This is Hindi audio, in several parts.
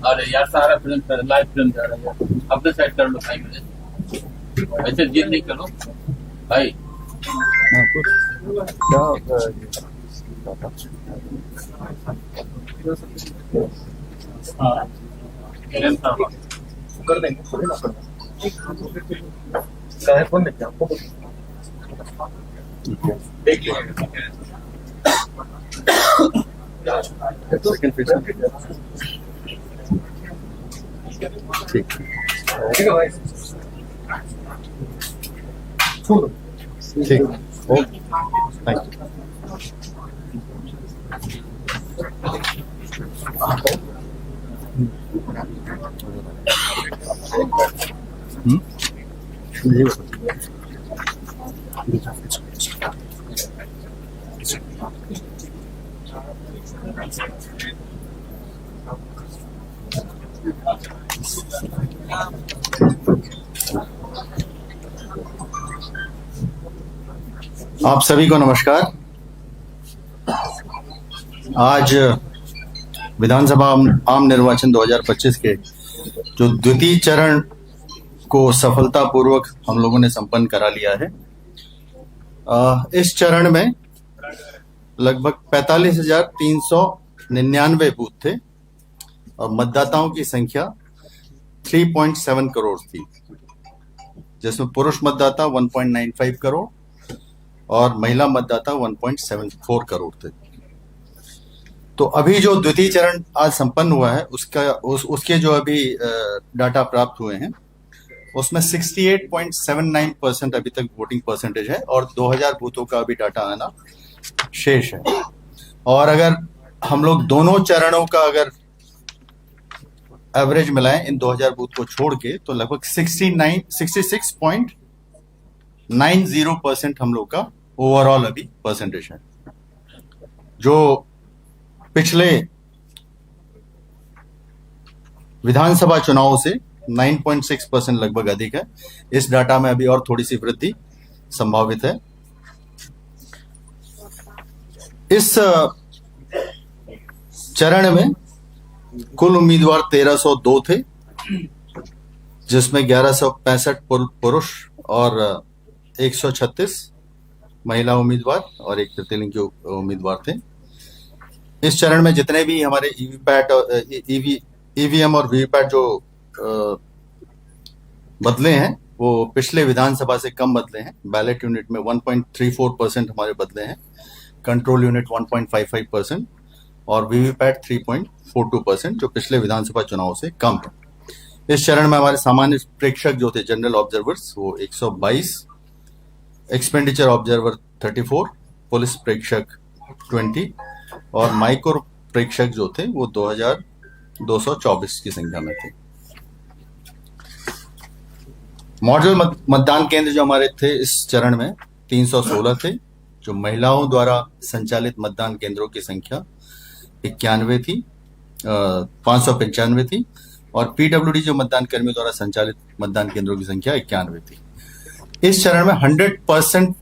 अरे यार सारा फिल्म लाइव फिल्म जा रहा है, अपने साइड कर लो भाई। मुझे ऐसे जिद नहीं करो भाई। कर देंगे थोड़ी ना करना फोन देते आपको देख ठीक ठीक है भाई ठीक ओके थैंक यू। आप सभी को नमस्कार। आज विधानसभा आम निर्वाचन 2025 के जो द्वितीय चरण को सफलतापूर्वक हम लोगों ने संपन्न करा लिया है। इस चरण में लगभग 45,399 बूथ थे और मतदाताओं की संख्या 3.7 करोड़ थी, जिसमें पुरुष मतदाता 1.95 करोड़ और महिला मतदाता 1.74 करोड़ थे। तो अभी जो द्वितीय चरण आज संपन्न हुआ है उसके जो अभी डाटा प्राप्त हुए हैं उसमें 68.79% अभी तक वोटिंग परसेंटेज है और 2000 बूथों का अभी डाटा आना शेष है। और अगर हम लोग दोनों चरणों का अगर एवरेज मिलाएं इन 2000 बूथ को छोड़ के तो लगभग 66.90% हम लोग का ओवरऑल अभी परसेंटेज है, जो पिछले विधानसभा चुनाव से 9.6% लगभग अधिक है। इस डाटा में अभी और थोड़ी सी वृद्धि संभावित है। इस चरण में कुल उम्मीदवार 1302 थे, जिसमें 1165 पुरुष और 136 महिला उम्मीदवार और एक तृतीयलिंगी उम्मीदवार थे। इस चरण में जितने भी हमारे ईवीएम और वीवीपैट जो बदले हैं वो पिछले विधानसभा से कम बदले हैं। बैलेट यूनिट में 1.34% हमारे बदले हैं, कंट्रोल यूनिट 1.55% और वीवीपैट 3.42% जो पिछले विधानसभा चुनाव से कम है। इस चरण में हमारे सामान्य प्रेक्षक जो थे जनरल ऑब्जर्वर्स वो 122, एक्सपेंडिचर ऑब्जर्वर 34, पुलिस प्रेक्षक 20 और माइक्रो प्रेक्षक जो थे वो 2224 की संख्या में थे। मॉडल मतदान केंद्र जो हमारे थे इस चरण में 316 थे, जो महिलाओं द्वारा संचालित मतदान केंद्रों की संख्या 91 थी, 595 थी और पीडब्ल्यूडी जो मतदान कर्मियों द्वारा संचालित मतदान केंद्रों की संख्या 91 थी। इस चरण में 100%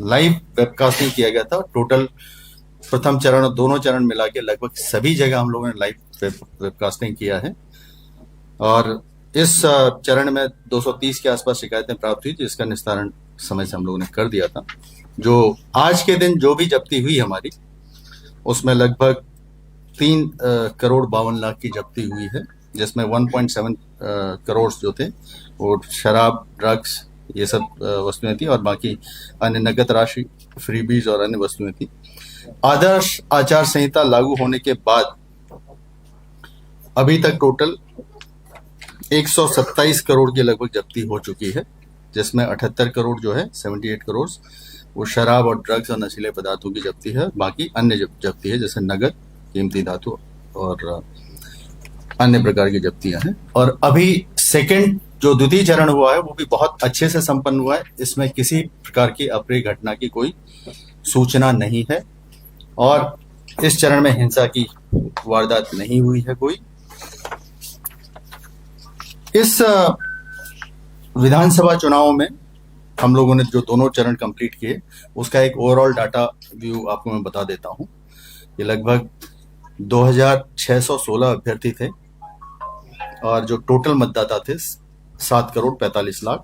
लाइव वेबकास्टिंग किया गया था। टोटल प्रथम चरण और दोनों चरण मिला के लगभग सभी जगह हम लोगों ने लाइव वेबकास्टिंग किया है और इस चरण में 230 के आसपास शिकायतें प्राप्त हुई, जिसका निस्तारण समय से हम लोगों ने कर दिया था। जो आज के दिन जो भी जब्ती हुई हमारी उसमें लगभग 3 करोड़ 52 लाख की जब्ती हुई है, जिसमें 1.7 करोड़ जो थे वो शराब, ड्रग्स ये सब वस्तुएं थी और बाकी अन्य नकद राशि, फ्रीबीज और अन्य वस्तुएं थी। आदर्श आचार संहिता लागू होने के बाद अभी तक टोटल 127 करोड़ के लगभग जब्ती हो चुकी है, जिसमें 78 करोड़ जो है 78 करोड़ वो शराब और ड्रग्स और नशीले पदार्थों की जब्ती है। बाकी अन्य जब्ती है जैसे नगद, कीमती धातु और अन्य प्रकार की जब्तियां हैं। और अभी सेकंड जो द्वितीय चरण हुआ है वो भी बहुत अच्छे से संपन्न हुआ है। इसमें किसी प्रकार की अप्रिय घटना की कोई सूचना नहीं है और इस चरण में हिंसा की वारदात नहीं हुई है कोई। इस विधानसभा चुनाव में हम लोगों ने जो दोनों चरण कंप्लीट किए उसका एक ओवरऑल डाटा व्यू आपको मैं बता देता हूं। ये लगभग 2616 अभ्यर्थी थे और जो टोटल मतदाता थे 7,45,00,000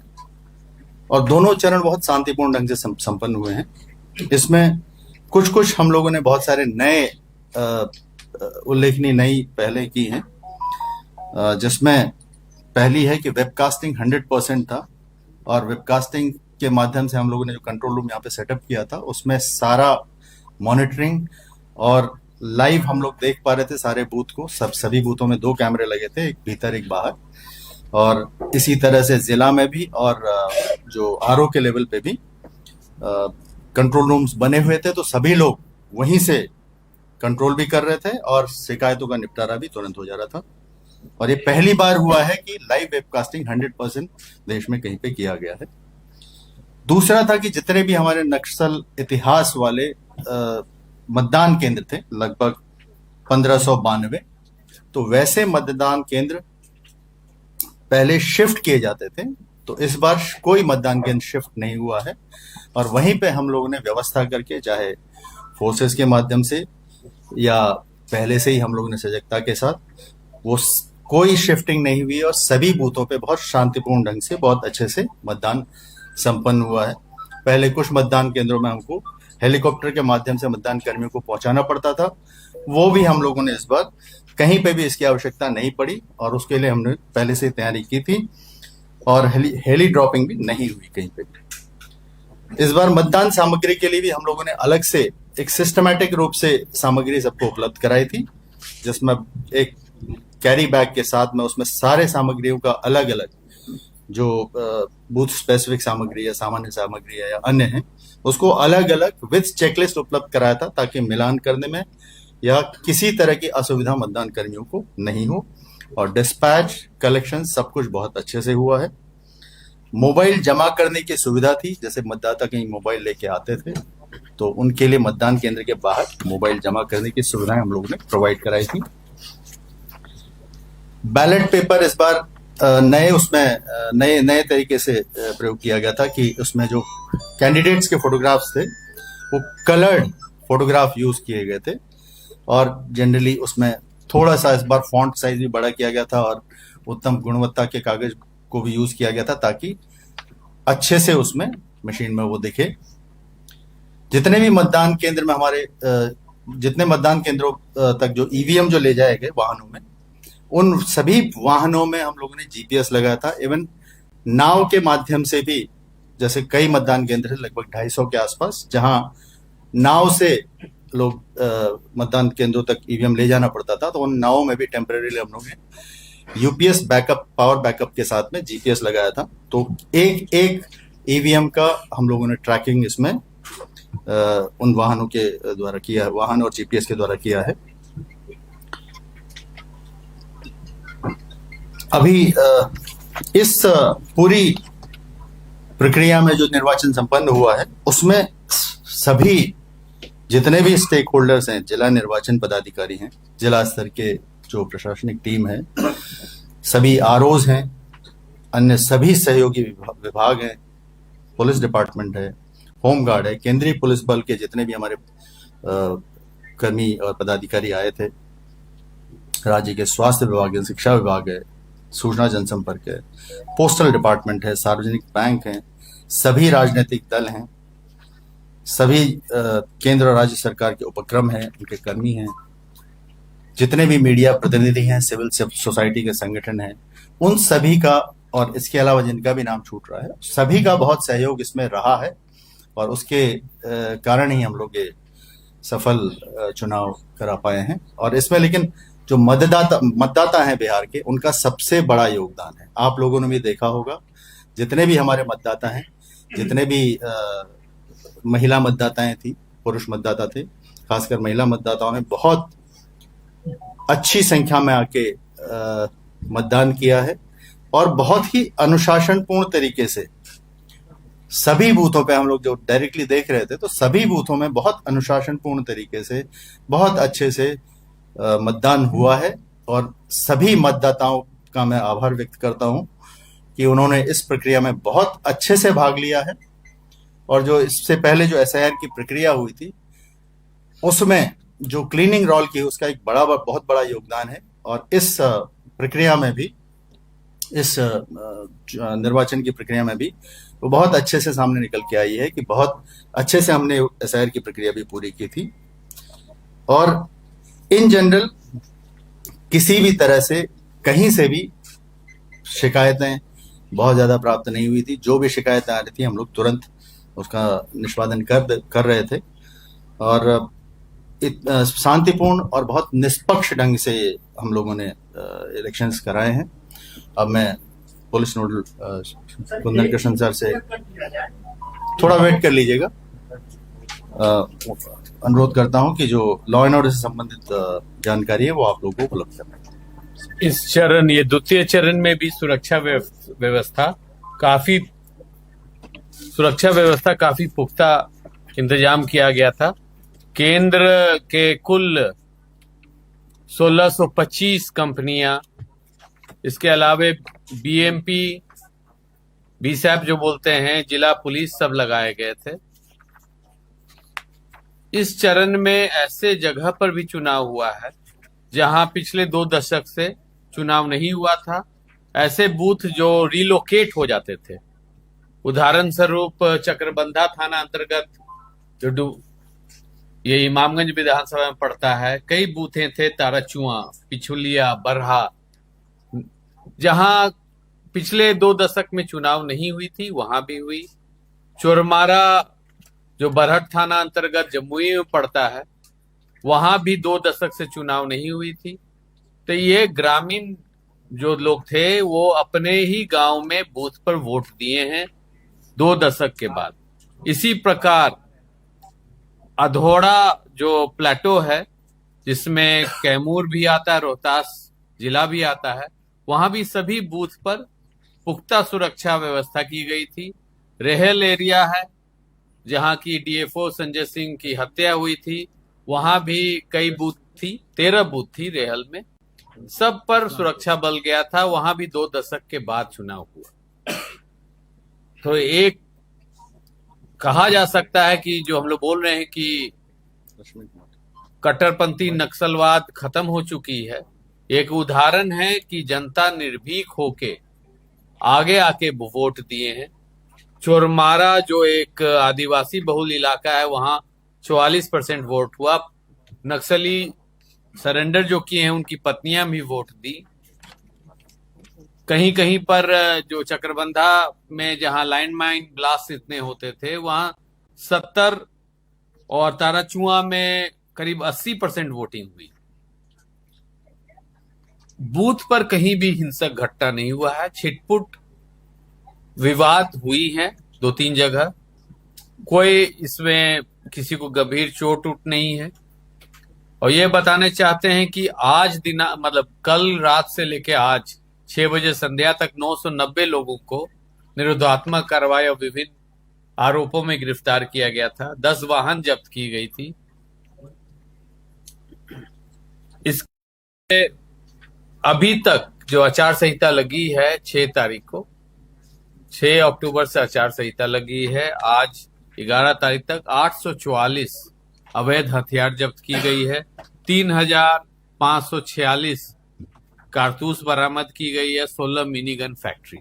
और दोनों चरण बहुत शांतिपूर्ण ढंग से संपन्न हुए हैं। इसमें कुछ हम लोगों ने बहुत सारे नए उल्लेखनीय नई पहले की हैं, जिसमें पहली है कि वेबकास्टिंग 100% था और वेबकास्टिंग के माध्यम से हम लोगों ने जो कंट्रोल रूम यहाँ पे सेटअप किया था उसमें सारा मॉनिटरिंग और लाइव हम लोग देख पा रहे थे सारे बूथ को। सभी बूथों में 2 कैमरे लगे थे, एक भीतर एक बाहर, और इसी तरह से जिला में भी और जो आरओ के लेवल पे भी कंट्रोल रूम्स बने हुए थे, तो सभी लोग वहीं से कंट्रोल भी कर रहे थे और शिकायतों का निपटारा भी तुरंत हो जा रहा था। और ये पहली बार हुआ है कि लाइव वेबकास्टिंग 100% देश में कहीं पे किया गया है। दूसरा था कि जितने भी हमारे नक्सल इतिहास वाले मतदान केंद्र थे, लगभग 1592, तो वैसे मतदान केंद्र पहले शिफ्ट किए जाते थे, तो इस बार कोई मतदान केंद्र शिफ्ट नहीं हुआ है और वहीं पे हम लोगों ने व्यवस्था करके, चाहे फोर्सेस के माध्यम से या पहले से ही हम लोगों ने सजगता के साथ, वो कोई शिफ्टिंग नहीं हुई और सभी बूथों पे बहुत शांतिपूर्ण ढंग से बहुत अच्छे से मतदान संपन्न हुआ है। पहले कुछ मतदान केंद्रों में हमको हेलीकॉप्टर के माध्यम से मतदान कर्मियों को पहुंचाना पड़ता था, वो भी हम लोगों ने इस बार कहीं पे भी इसकी आवश्यकता नहीं पड़ी और उसके लिए हमने पहले से तैयारी की थी और हेली ड्रॉपिंग भी नहीं हुई कहीं पे भी। इस बार मतदान सामग्री के लिए भी हम लोगों ने अलग से एक सिस्टमैटिक रूप से सामग्री सबको उपलब्ध कराई थी, जिसमें एक कैरी बैग के साथ में उसमें सारे सामग्रियों का अलग अलग जो बूथ स्पेसिफिक सामग्री है, सामान्य सामग्री है या अन्य है, उसको अलग अलग विद चेकलिस्ट उपलब्ध कराया था ताकि मिलान करने में या किसी तरह की असुविधा मतदान कर्मियों को नहीं हो। और डिस्पैच कलेक्शन सब कुछ बहुत अच्छे से हुआ है। मोबाइल जमा करने की सुविधा थी, जैसे मतदाता कहीं मोबाइल लेके आते थे तो उनके लिए मतदान केंद्र के बाहर मोबाइल जमा करने की सुविधाएं हम लोगों ने प्रोवाइड कराई थी। बैलेट पेपर इस बार नए तरीके से प्रयोग किया गया था कि उसमें जो कैंडिडेट्स के फोटोग्राफ्स थे वो कलर्ड फोटोग्राफ यूज किए गए थे और जनरली उसमें थोड़ा सा इस बार फॉन्ट साइज भी बड़ा किया गया था और उत्तम गुणवत्ता के कागज को भी यूज किया गया था ताकि अच्छे से उसमें मशीन में वो दिखे। जितने भी मतदान केंद्र में हमारे जितने मतदान केंद्रों तक जो ईवीएम जो ले जाए गए वाहनों में, उन सभी वाहनों में हम लोगों ने जीपीएस लगाया था। इवन नाव के माध्यम से भी, जैसे कई मतदान केंद्र है लगभग 250 के आसपास, जहां नाव से लोग मतदान केंद्रों तक ईवीएम ले जाना पड़ता था, तो उन नावों में भी टेम्परेरीली हम लोगों ने यूपीएस बैकअप, पावर बैकअप के साथ में जीपीएस लगाया था। तो एक एक ईवीएम का हम लोगों ने ट्रैकिंग इसमें उन वाहनों के द्वारा किया है, वाहन और जीपीएस के द्वारा किया है। अभी इस पूरी प्रक्रिया में जो निर्वाचन संपन्न हुआ है उसमें सभी जितने भी स्टेक होल्डर्स हैं, जिला निर्वाचन पदाधिकारी हैं, जिला स्तर के जो प्रशासनिक टीम है, सभी आरओज हैं, अन्य सभी सहयोगी विभाग हैं, पुलिस डिपार्टमेंट है, होमगार्ड है, केंद्रीय पुलिस बल के जितने भी हमारे कर्मी और पदाधिकारी आए थे, राज्य के स्वास्थ्य विभाग है, शिक्षा विभाग है, सूचना जनसंपर्क है, पोस्टल डिपार्टमेंट है, सार्वजनिक बैंक है, सभी राजनीतिक दल हैं, सभी केंद्र और राज्य सरकार के उपक्रम हैं, उनके कर्मी हैं, जितने भी मीडिया प्रतिनिधि हैं, सिविल सोसाइटी के संगठन हैं, उन सभी का, और इसके अलावा जिनका भी नाम छूट रहा है, सभी का बहुत सहयोग इसमें रहा है और उसके कारण ही हम लोग ये सफल चुनाव करा पाए हैं। और इसमें लेकिन जो मतदाता हैं बिहार के, उनका सबसे बड़ा योगदान है। आप लोगों ने भी देखा होगा, जितने भी हमारे मतदाता हैं, जितने भी महिला मतदाताएं थी, पुरुष मतदाता थे, खासकर महिला मतदाताओं ने बहुत अच्छी संख्या में आके मतदान किया है और बहुत ही अनुशासनपूर्ण तरीके से सभी बूथों पे, हम लोग जो डायरेक्टली देख रहे थे, तो सभी बूथों में बहुत अनुशासनपूर्ण तरीके से बहुत अच्छे से मतदान हुआ है। और सभी मतदाताओं का मैं आभार व्यक्त करता हूं कि उन्होंने इस प्रक्रिया में बहुत अच्छे से भाग लिया है और जो इससे पहले जो एसआईआर की प्रक्रिया हुई थी उसमें जो क्लीनिंग रोल की उसका एक बहुत बड़ा योगदान है। और इस प्रक्रिया में भी, इस निर्वाचन की प्रक्रिया में भी वो बहुत अच्छे से सामने निकल के आई है कि बहुत अच्छे से हमने एसआईआर की प्रक्रिया भी पूरी की थी। और इन जनरल किसी भी तरह से कहीं से भी शिकायतें बहुत ज़्यादा प्राप्त नहीं हुई थी। जो भी शिकायतें आ रही थी हम लोग तुरंत उसका निष्पादन कर रहे थे और शांतिपूर्ण और बहुत निष्पक्ष ढंग से हम लोगों ने इलेक्शंस कराए हैं। अब मैं police nodal Kundan Krishna sir से थोड़ा वेट कर लीजिएगा। अनुरोध करता हूं कि जो लॉ एंड ऑर्डर से संबंधित जानकारी है वो आप लोगों को उपलब्ध कराएं। इस चरण, ये द्वितीय चरण में भी सुरक्षा व्यवस्था काफी पुख्ता इंतजाम किया गया था। केंद्र के कुल 1625 कंपनियां, इसके अलावे बीएमपी, बीसैप जो बोलते हैं, जिला पुलिस, सब लगाए गए थे। इस चरण में ऐसे जगह पर भी चुनाव हुआ है जहां पिछले 2 दशक से चुनाव नहीं हुआ था। ऐसे बूथ जो रिलोकेट हो जाते थे, उदाहरण स्वरूप चक्रबंधा थाना अंतर्गत जो ये इमामगंज विधानसभा में पड़ता है, कई बूथें थे, ताराचुआ, पिछुलिया, बरहा, जहां पिछले 2 दशक में चुनाव नहीं हुई थी, वहां भी हुई। चोरमारा जो बरहट थाना अंतर्गत जमुई में पड़ता है, वहां भी 2 दशक से चुनाव नहीं हुई थी। तो ये ग्रामीण जो लोग थे वो अपने ही गांव में बूथ पर वोट दिए हैं 2 दशक के बाद। इसी प्रकार अधौड़ा जो प्लेटो है, जिसमें कैमूर भी आता है, रोहतास जिला भी आता है, वहां भी सभी बूथ पर पुख्ता सुरक्षा व्यवस्था की गई थी। रेहल एरिया है जहां की डीएफओ संजय सिंह की हत्या हुई थी, वहां भी कई बूथ थी, 13 बूथ थी रेहल में, सब पर सुरक्षा बल गया था। वहां भी 2 दशक के बाद चुनाव हुआ। तो एक कहा जा सकता है कि जो हम लोग बोल रहे हैं कि कट्टरपंथी नक्सलवाद खत्म हो चुकी है, एक उदाहरण है कि जनता निर्भीक होके आगे आके वोट दिए हैं। चोरमारा जो एक आदिवासी बहुल इलाका है, वहां 44% वोट हुआ। नक्सली सरेंडर जो किए हैं उनकी पत्नियां भी वोट दी। कहीं कहीं पर जो चक्रबंधा में जहां लाइन माइन ब्लास्ट इतने होते थे, वहां 70 और ताराचुआ में करीब 80% वोटिंग हुई। बूथ पर कहीं भी हिंसक घटना नहीं हुआ है। छिटपुट विवाद हुई है 2-3 जगह, कोई इसमें किसी को गंभीर चोट उठ नहीं है। और ये बताने चाहते हैं कि आज मतलब कल रात से लेके आज 6 बजे संध्या तक 990 लोगों को निरोधात्मक कार्रवाई और विभिन्न आरोपों में गिरफ्तार किया गया था। 10 वाहन जब्त की गई थी। इसके अभी तक जो आचार संहिता लगी है 6 तारीख को, 6 अक्टूबर से आचार संहिता लगी है, आज 11 तारीख तक 844 अवैध हथियार जब्त की गई है। 3546 कारतूस बरामद की गई है। 16 मिनी गन फैक्ट्री।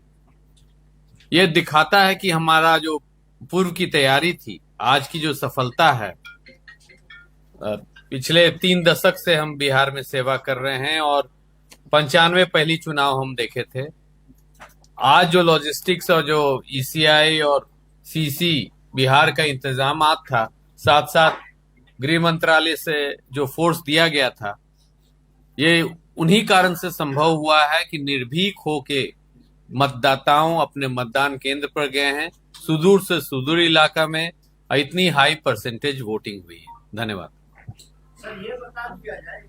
यह दिखाता है कि हमारा जो पूर्व की तैयारी थी, आज की जो सफलता है, पिछले 3 दशक से हम बिहार में सेवा कर रहे हैं और 95 पहली चुनाव हम देखे थे। आज जो लॉजिस्टिक्स और जो ईसीआई और सीसी बिहार का इंतजामात था, साथ साथ गृह मंत्रालय से जो फोर्स दिया गया था, ये उन्हीं कारण से संभव हुआ है कि निर्भीक होके मतदाताओं अपने मतदान केंद्र पर गए हैं। सुदूर से सुदूर इलाका में इतनी हाई परसेंटेज वोटिंग हुई है। धन्यवाद। सर, ये बता दिया जाए